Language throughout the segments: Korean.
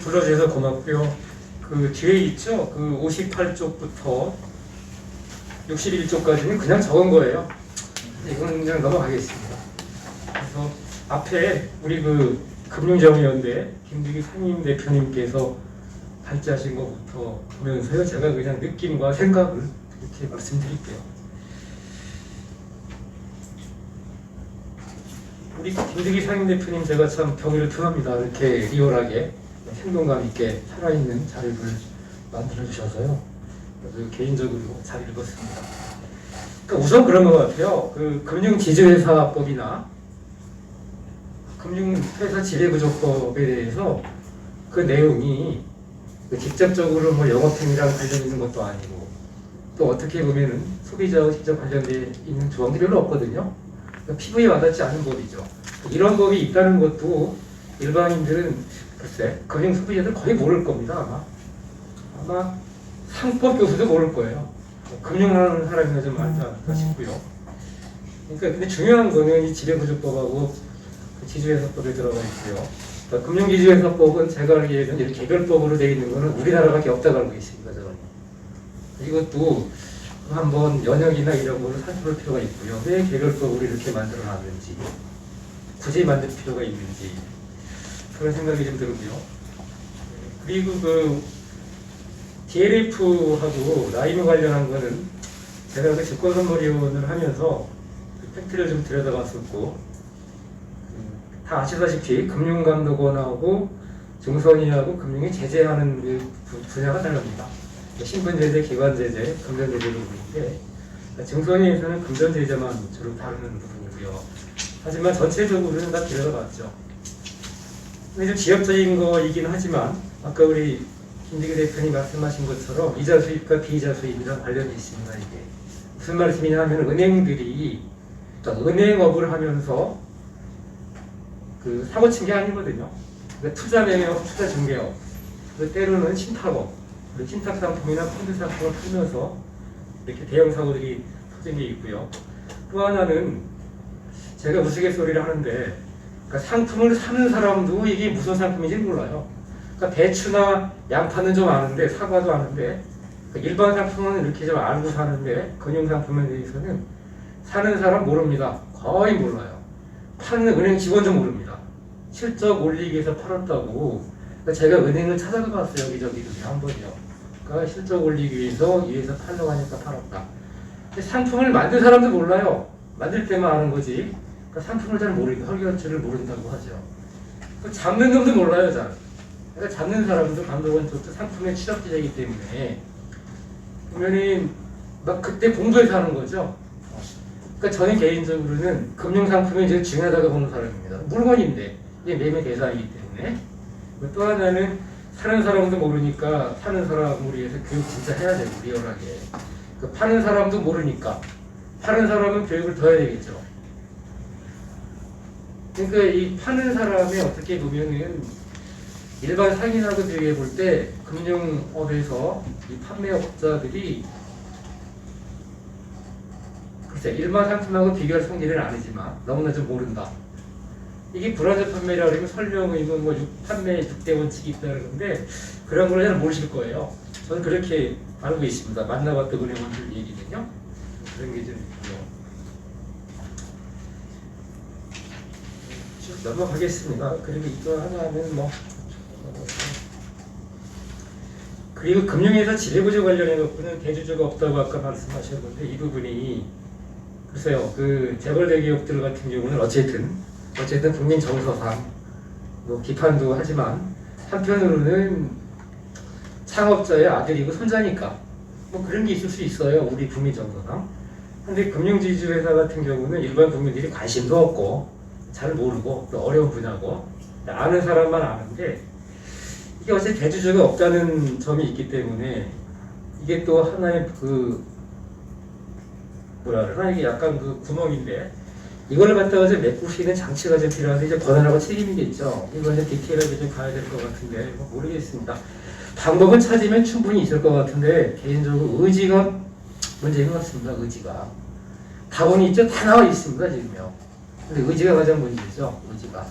불러주셔서 고맙고요. 그 뒤에 있죠? 그 58쪽부터 61쪽까지는 그냥 적은 거예요. 이건 그냥 넘어가겠습니다. 그래서 앞에 우리 그 금융정의연대 김득희 상임 대표님께서 발제하신 것부터 보면서요, 제가 그냥 느낌과 생각을 이렇게 말씀드릴게요. 우리 김득희 상임 대표님 제가 참 경의를 표합니다. 이렇게 리얼하게 생동감 있게 살아있는 자료를 만들어주셔서요. 그래서 개인적으로 잘 읽었습니다. 그러니까 우선 그런 것 같아요. 그 금융지주회사법이나 금융회사 지배구조법에 대해서 그 내용이 직접적으로 뭐 영업행위랑 관련 있는 것도 아니고, 또 어떻게 보면은 소비자와 직접 관련되어 있는 조항들이 별로 없거든요. 그러니까 피부에 와닿지 않은 법이죠. 이런 법이 있다는 것도 일반인들은 글쎄 금융 소비자들 거의 모를 겁니다. 아마 상법 교수도 모를 거예요. 금융하는 사람이나 좀 알지 않을까 싶고요. 그러니까 근데 중요한 거는 이 지배구조법하고 그 지주회사법에 들어가 있고요. 그러니까 금융지주회사법은 제가 알기에는 이렇게 개별법으로 되어 있는 거는 우리나라밖에 없다고 알고 있습니다. 저는. 이것도 한번 연역이나 이런 거를 살펴볼 필요가 있고요. 왜 개별법으로 이렇게 만들어놨는지, 굳이 만들 필요가 있는지, 그런 생각이 좀 들고요. 그리고 그 DLF하고 라이브 관련한 거는 제가 그 증권선물위원을 하면서 그 팩트를 좀 들여다봤었고, 다 아시다시피 금융감독원하고 증선위하고 금융이 제재하는 그 분야가 다릅니다. 신분제재, 기관제재, 금전제재로 보는데, 증선위에서는 금전제재만 주로 다루는 부분이고요. 하지만 전체적으로는 다 들여다봤죠. 근데 좀 지역적인 거이긴 하지만 아까 우리 김득희 대표님 말씀하신 것처럼 이자 수입과 비이자 수입이랑 관련이 있습니다. 이게 무슨 말씀이냐 하면 은행들이 은행업을 하면서 그 사고 친 게 아니거든요. 그러니까 투자 매매업, 투자 중개업, 때로는 신탁업, 신탁 상품이나 펀드 상품을 팔면서 이렇게 대형 사고들이 터진 게 있고요. 또 하나는 제가 우스갯소리를 하는데, 그러니까 상품을 사는 사람도 이게 무슨 상품인지 몰라요. 그러니까 배추나 양파는 좀 아는데, 사과도 아는데, 그러니까 일반 상품은 이렇게 좀 알고 사는데, 금융 상품에 대해서는 사는 사람 모릅니다. 거의 몰라요. 파는 은행 직원도 모릅니다. 실적 올리기 위해서 팔았다고. 그러니까 제가 은행을 찾아가 봤어요. 여기저기 한 번요. 그러니까 실적 올리기 위해서 팔려고 하니까 팔았다. 근데 상품을 만든 사람도 몰라요. 만들 때만 아는 거지. 그러니까 상품을 잘 모르고 헐결치를 모른다고 하죠. 잡는 놈도 몰라요, 잘. 그러니까 잡는 사람도 감독원 쪽도 상품의 취약지이기 때문에 보면은 막 그때 공부해서 하는 거죠. 그러니까 저는 개인적으로는 금융상품이 제일 중요하다고 보는 사람입니다. 물건인데 이게 매매 대상이기 때문에. 또 하나는 사는 사람도 모르니까 파는 사람을 위해서 교육 진짜 해야 되고, 리얼하게. 그 파는 사람도 모르니까 파는 사람은 교육을 더 해야 되겠죠. 그러니까 이 파는 사람이 어떻게 보면은 일반 상인하고 비교해 볼 때 금융업에서 이 판매업자들이 글쎄 일반 상품하고 비교할 성질은 아니지만 너무나 좀 모른다. 이게 불안전 판매라 그러면 설명이면 뭐 판매 6대 원칙이 있다는 건데 그런 걸 잘 모르실 거예요. 저는 그렇게 알고 있습니다. 만나봤던 은행원들 얘기는요. 그런 게 좀 있고요. 쭉 넘어가겠습니다. 그리고 이거 하나는 뭐 그리고 금융회사 지배구조 관련해 갖고는 대주주가 없다고 아까 말씀하셨는데 이 부분이 글쎄요. 그 재벌 대기업들 같은 경우는 어쨌든 국민 정서상 뭐 비판도 하지만 한편으로는 창업자의 아들이고 손자니까 뭐 그런 게 있을 수 있어요. 우리 국민 정서상. 근데 금융지주회사 같은 경우는 일반 국민들이 관심도 없고 잘 모르고 또 어려운 분야고 아는 사람만 아는데 이게 어째 대주주가 없다는 점이 있기 때문에 이게 또 하나의 그 뭐라 그러나 이게 약간 그 구멍인데 이걸 갖다가 좀 메꾸시는 장치가 좀 필요한데 이제 권한하고 책임이겠죠. 이건 이제 디테일하게 좀 가야 될 것 같은데 뭐 모르겠습니다. 방법은 찾으면 충분히 있을 것 같은데 개인적으로 의지가 문제인 것 같습니다. 의지가 답은 있죠. 다 나와 있습니다 지금요. 근데 의지가 가장 문제죠. 의지가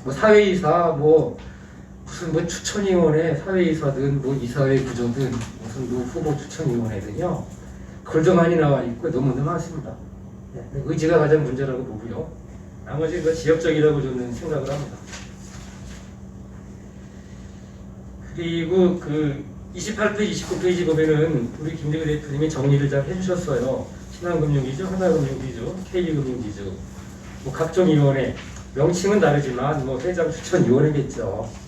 뭐 사회이사 뭐 무슨 뭐 추천위원회, 사회이사든 뭐 이사회 구조든 무슨 뭐 후보 추천위원회든요. 글도 많이 나와 있고 논문도 많습니다. 의지가 가장 문제라고 보고요. 나머지 그 지역적이라고 저는 생각을 합니다. 그리고 그 28페이지, 29페이지 보면은 우리 김대규 대표님이 정리를 잘 해주셨어요. 신한금융기조, 하나금융기조, K금융기조, 뭐 각종 위원회, 명칭은 다르지만 뭐 회장 추천위원회겠죠.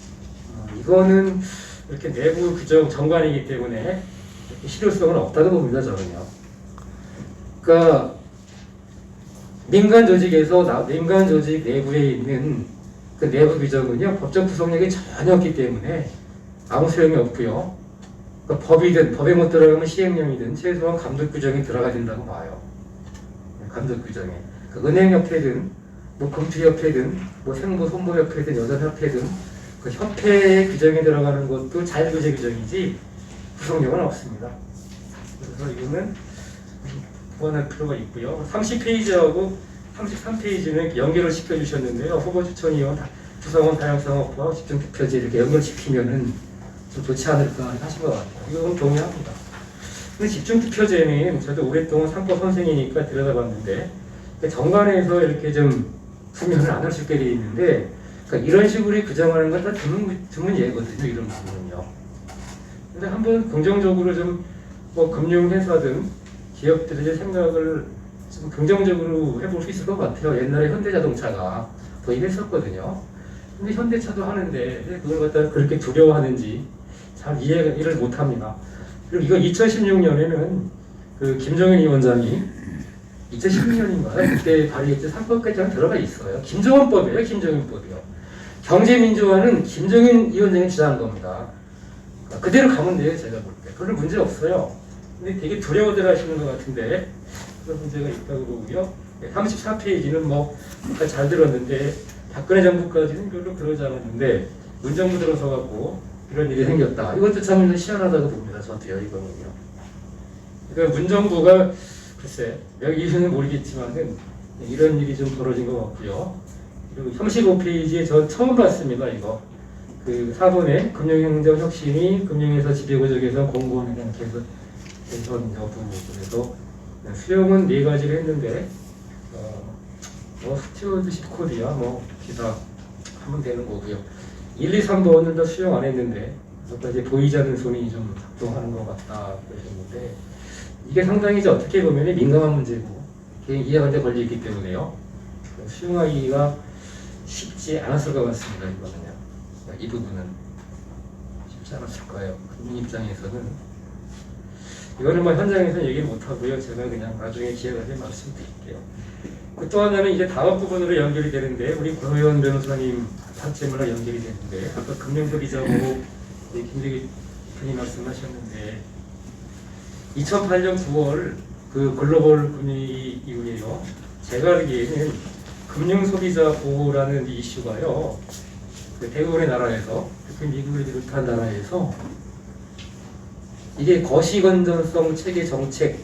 이거는 이렇게 내부 규정 정관이기 때문에 실효성은 없다고 봅니다, 저는요. 그러니까 민간 조직에서 민간 조직 내부에 있는 그 내부 규정은요 법적 구속력이 전혀 없기 때문에 아무 소용이 없고요. 그러니까 법이든 법에 못 들어가면 시행령이든 최소한 감독 규정이 들어가야 된다고 봐요. 감독 규정에 그 은행협회든 뭐 금투협회든 뭐 생보 손보협회든 여자협회든 그 협회 규정에 들어가는 것도 자율규제 규정이지 구속력은 없습니다. 그래서 이거는 보완할 필요가 있고요. 30페이지하고 33페이지는 연결을 시켜주셨는데요. 후보 추천위원, 구성원 다양성업과 집중투표제 이렇게 연결시키면은 좀 좋지 않을까 하신 것 같아요. 이건 동의합니다. 근데 집중투표제는 저도 오랫동안 상법 선생이니까 들여다봤는데 정관에서 이렇게 좀 구면을 안 할 수 있게 되어 있는데 그러니까 이런 식으로 규정하는 건 다 드문 예거든요. 이런 부분은요. 근데 한번 긍정적으로 좀 뭐 금융회사든 기업들의 생각을 좀 긍정적으로 해볼 수 있을 것 같아요. 옛날에 현대자동차가 도입했었거든요. 근데 현대차도 하는데 왜 그걸 갖다가 그렇게 두려워하는지 잘 이해를 못합니다. 그리고 이거 2016년에는 그 김정인 위원장이 2016년인가요? 그때 발의했던 3법 개정 들어가 있어요. 김정은법이에요. 김정은법이요. 경제민주화는 김정인 위원장이 주장한 겁니다. 그대로 가면 돼요. 제가 볼 때. 별로 문제 없어요. 근데 되게 두려워들 하시는 것 같은데 그런 문제가 있다고 보고요. 34페이지는 뭐 아까 잘 들었는데 박근혜 정부까지는 별로 그러지 않았는데 문정부 들어서 갖고 이런 일이 생겼다. 이것도 참 희한하다고 봅니다. 저도요. 이거는요. 그러니까 문정부가 글쎄 여기 이유는 모르겠지만은 이런 일이 좀 벌어진 것 같고요. 그리고 35페이지에 저 처음 봤습니다. 이거 그 4번에 금융행정 혁신이 금융회사 지배구조개선 공무원에 대한 개선 여부 그래서 수용은 4가지를 했는데 뭐 스튜어드십 코드야 뭐 기사 하면 되는 거고요. 1, 2, 3번은 다 수용 안 했는데 아까 이제 보이지 않는 손이 좀 작동하는 것 같다 그러셨는데 이게 상당히 이제 어떻게 보면 민감한 문제고 개인 이해관계 걸려있기 때문에요. 수용하기가 쉽지 않았을 것 같습니다. 이거는요. 이 부분은 쉽지 않았을 거예요. 국민 입장에서는 이거는 뭐 현장에서 얘기를 못하고요. 제가 그냥 나중에 기회가 되면 말씀드릴게요. 또 하나는 이제 다음 부분으로 연결이 되는데 우리 고효연 변호사님 판체물로 연결이 되는데 아까 금융소비자고 김대기 대표님 말씀하셨는데 2008년 9월 그 글로벌 금융위기 이후에요. 제가 알기에는 금융소비자 보호라는 이슈가요. 그 대부분의 나라에서 특히 미국을 비롯한 나라에서 이게 거시건전성 체계 정책,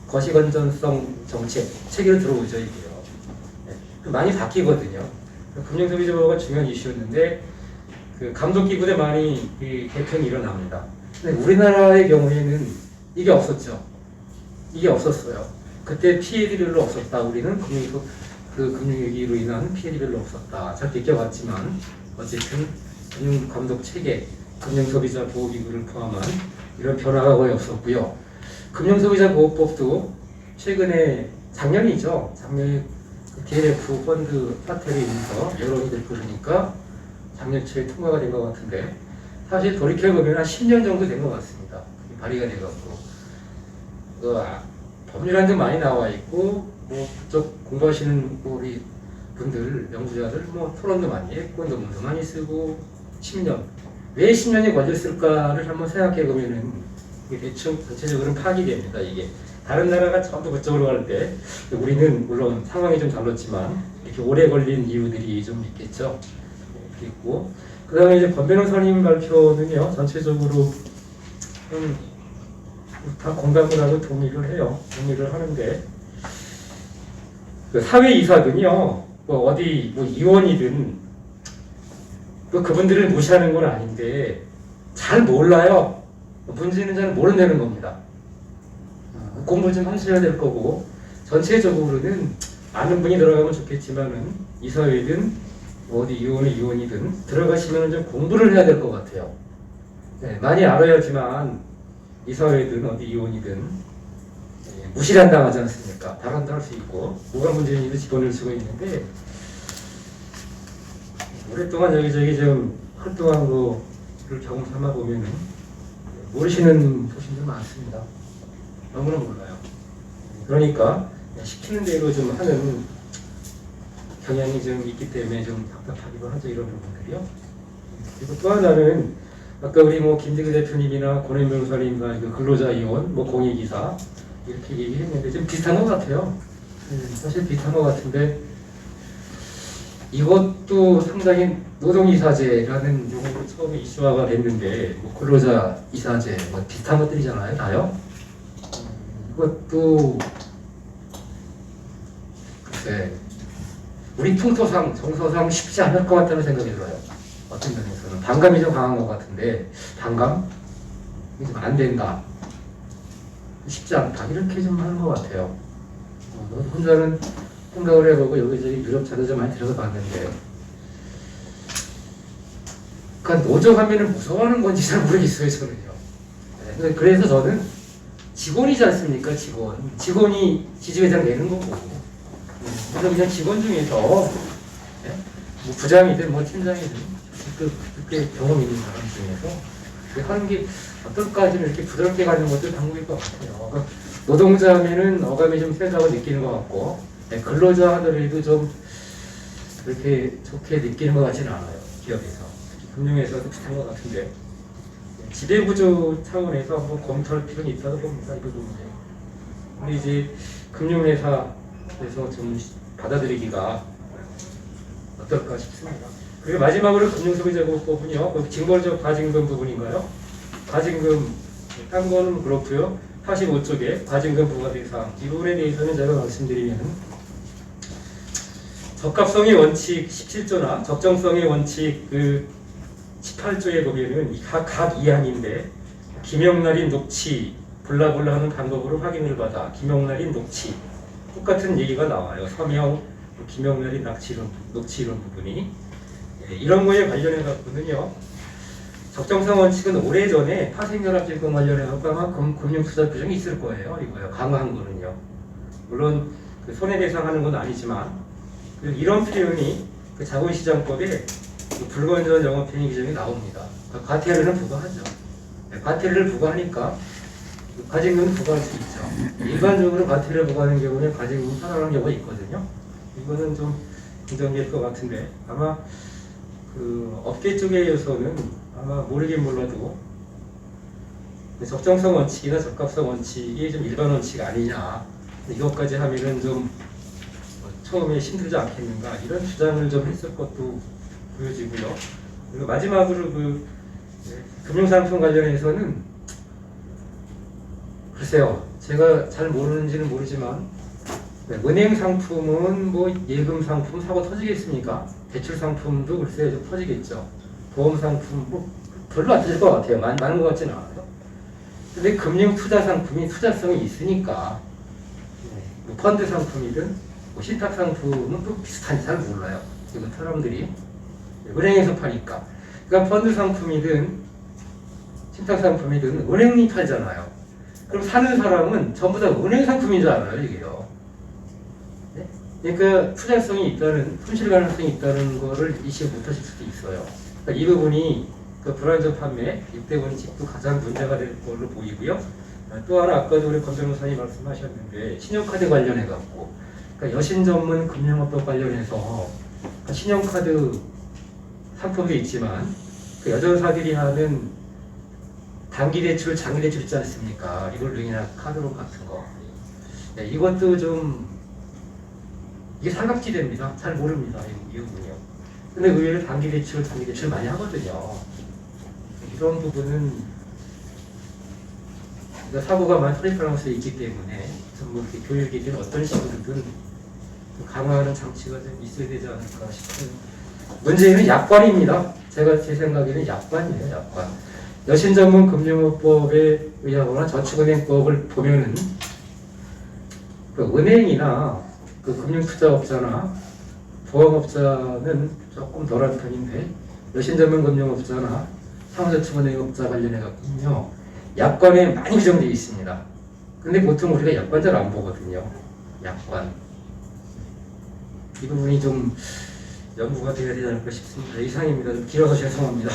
거시건전성 정책 체계로 들어오죠 이게요. 네. 많이 바뀌거든요. 금융소비자 보호가 중요한 이슈였는데 그 감독기구에 많이 개편이 일어납니다. 근데 우리나라의 경우에는 이게 없었죠. 이게 없었어요. 그때 피해들이 별로 없었다. 우리는 금융위기로 인한 피해들이 별로 없었다. 잘 느껴봤지만 어쨌든 금융감독 체계, 금융소비자 보호기구를 포함한 이런 변화가 거의 없었고요. 금융소비자보호법도 최근에 작년이죠. 작년에 DLF 펀드 사태로 인해서 여론이 됐고 그러니까 작년 초에 통과가 된 것 같은데 사실 돌이켜보면 한 10년 정도 된 것 같습니다. 발의가 돼갖고 법률안도 많이 나와 있고 뭐 그쪽 공부하시는 우리 분들 연구자들 뭐 토론도 많이 했고 논문도 많이 쓰고 10년 왜 10년이 걸렸을까를 한번 생각해 보면은 대충 전체적으로는 파악이 됩니다. 이게 다른 나라가 전부 그쪽으로 갈 때 우리는 물론 상황이 좀 달랐지만 이렇게 오래 걸린 이유들이 좀 있겠죠. 있고 그 다음에 이제 권 변호사님 발표는요 전체적으로 다 공감을 하고 동의를 해요. 동의를 하는데 그 사회이사든요 뭐 어디 뭐 의원이든 또 그분들을 무시하는 건 아닌데 잘 몰라요. 문제는 잘 모른다는 겁니다. 공부 좀 하셔야 될 거고 전체적으로는 아는 분이 들어가면 좋겠지만은 이사회든 어디 이원이든 들어가시면 좀 공부를 해야 될 것 같아요. 네, 많이 알아야지만 이사회든 어디 이원이든 무시를 안 당하지 않습니까? 발언도 할 수 있고 뭐가 문제인지도 집어넣을 수가 있는데 오랫동안 여기저기 좀 활동한 거를 경험 삼아 보면은 모르시는 소신들 많습니다. 너무나 몰라요. 그러니까 시키는 대로 좀 하는 경향이 좀 있기 때문에 좀 답답하기도 하죠, 이런 부분들이요. 그리고 또 하나는 아까 우리 뭐 김대기 대표님이나 권현 변호사님과 그 근로자 이원, 뭐 공익이사 이렇게 얘기했는데 좀 비슷한 것 같아요. 사실 비슷한 것 같은데 이것도 상당히 노동이사제라는 용어로 처음에 이슈화가 됐는데 뭐 근로자 이사제 뭐 비슷한 것들이잖아요, 다요. 이것도 글쎄 우리 풍토상 정서상 쉽지 않을 것 같다는 생각이 들어요. 어떤 면에서는 반감이 좀 강한 것 같은데 반감? 이게 좀 안 된다. 쉽지 않다. 이렇게 좀 하는 것 같아요. 혼자는 생각을 해보고 여기저기 유럽 자료도 많이 들어봤는데 그러니까 노조하면은 무서워하는 건지 잘 모르겠어요, 저는요. 네, 그래서 저는 직원이지 않습니까, 직원이 지주회장 내는 거고 그래서 그냥 직원 중에서 네? 뭐 부장이든 뭐 팀장이든 그렇게 경험 있는 사람 중에서 하는 게 어떨까지는 이렇게 부드럽게 가는 것도 방법일 것 같아요. 그러니까 노동자 하면은 어감이 좀 세다고 느끼는 것 같고 네, 근로자 하더라도 좀 그렇게 좋게 느끼는 것 같지는 않아요. 기업에서 특히 금융에서도 비슷한 것 같은데 네, 지배구조 차원에서 한번 검토할 필요는 있다고 봅니다. 이 부분에. 근데 이제 금융회사에서 좀 받아들이기가 어떨까 싶습니다. 그리고 마지막으로 금융소비자보호법은요, 그 징벌적 과징금 부분인가요? 과징금, 딴 거는 그렇고요. 45쪽에 과징금 부과 대상, 이 부분에 대해서는 제가 말씀드리면 적합성의 원칙 17조나 적정성의 원칙 그 18조에 보면은 각 이항인데 김영란인 녹취, 블라블라 하는 방법으로 확인을 받아 김영란인 녹취 똑같은 얘기가 나와요. 서명, 김영란인 녹취 이런 부분이 이런 거에 관련해 갖고는요. 적정성 원칙은 오래전에 파생연합증권 관련해 갖고 아마 금융투자 규정이 있을 거예요. 이거요. 강화한 거는요. 물론 그 손해배상하는 건 아니지만 이런 표현이 그 자본시장법에 그 불건전 영업행위 규정이 나옵니다. 그러니까 과태료는 부과하죠. 과태료를 부과하니까 과징금은 부과할 수 있죠. 일반적으로 과태료를 부과하는 경우는 과징금이 살아나는 경우가 있거든요. 이거는 좀 긍정일 것 같은데 아마 그 업계 쪽에서는 아마 모르긴 몰라도 적정성 원칙이나 적합성 원칙이 좀 일반 원칙 아니냐 이것까지 하면은 좀 처음에 힘들지 않겠는가 이런 주장을 좀 했을 것도 보여지고요. 그리고 마지막으로 그 금융상품 관련해서는 글쎄요, 제가 잘 모르는지는 모르지만 은행 상품은 뭐 예금 상품 사고 터지겠습니까? 대출 상품도 글쎄요 좀 터지겠죠. 보험 상품 뭐 별로 안 터질 것 같아요. 많은 것 같지는 않아요. 근데 금융 투자 상품이 투자성이 있으니까 뭐 펀드 상품이든 뭐 신탁 상품은 또 비슷한지 잘 몰라요. 지금 사람들이 은행에서 파니까. 그러니까 펀드 상품이든 신탁 상품이든 은행이 팔잖아요. 그럼 사는 사람은 전부 다 은행 상품인 줄 알아요, 이게요. 네? 그러니까 투자성이 있다는, 손실 가능성이 있다는 거를 인식 못 하실 수도 있어요. 그러니까 이 부분이 그 불안전 판매, 입대 원칙도 가장 문제가 될 걸로 보이고요. 또 하나 아까도 우리 권 변호사님 말씀하셨는데 신용카드 관련해갖고 그러니까 여신 전문 금융업법 관련해서 신용카드 상품도 있지만 그 여전사들이 하는 단기 대출, 장기 대출 있지 않습니까? 리볼빙이나 카드론 같은 거. 네, 이것도 좀 이게 삼각지대입니다. 잘 모릅니다. 이 부분이요. 근데 의외로 단기 대출, 장기 대출 많이 하거든요. 이런 부분은 사고가 많이 터질 가능성이 있기 때문에 전부 이렇게 교육이든 어떤 식으로든 강화하는 장치가 좀 있어야 되지 않을까 싶은 문제는 약관입니다. 제 생각에는 약관이에요, 약관. 여신전문금융업법에 의하거나 저축은행법을 보면은 그 은행이나 그 금융투자업자나 보험업자는 조금 덜한 편인데 여신전문금융업자나 상호저축은행업자 관련해 갖고는요 약관에 많이 규정되어 있습니다. 근데 보통 우리가 약관 잘 안 보거든요. 약관 이 부분이 좀 연구가 되어야 되지 않을까 싶습니다. 이상입니다. 좀 길어서 죄송합니다.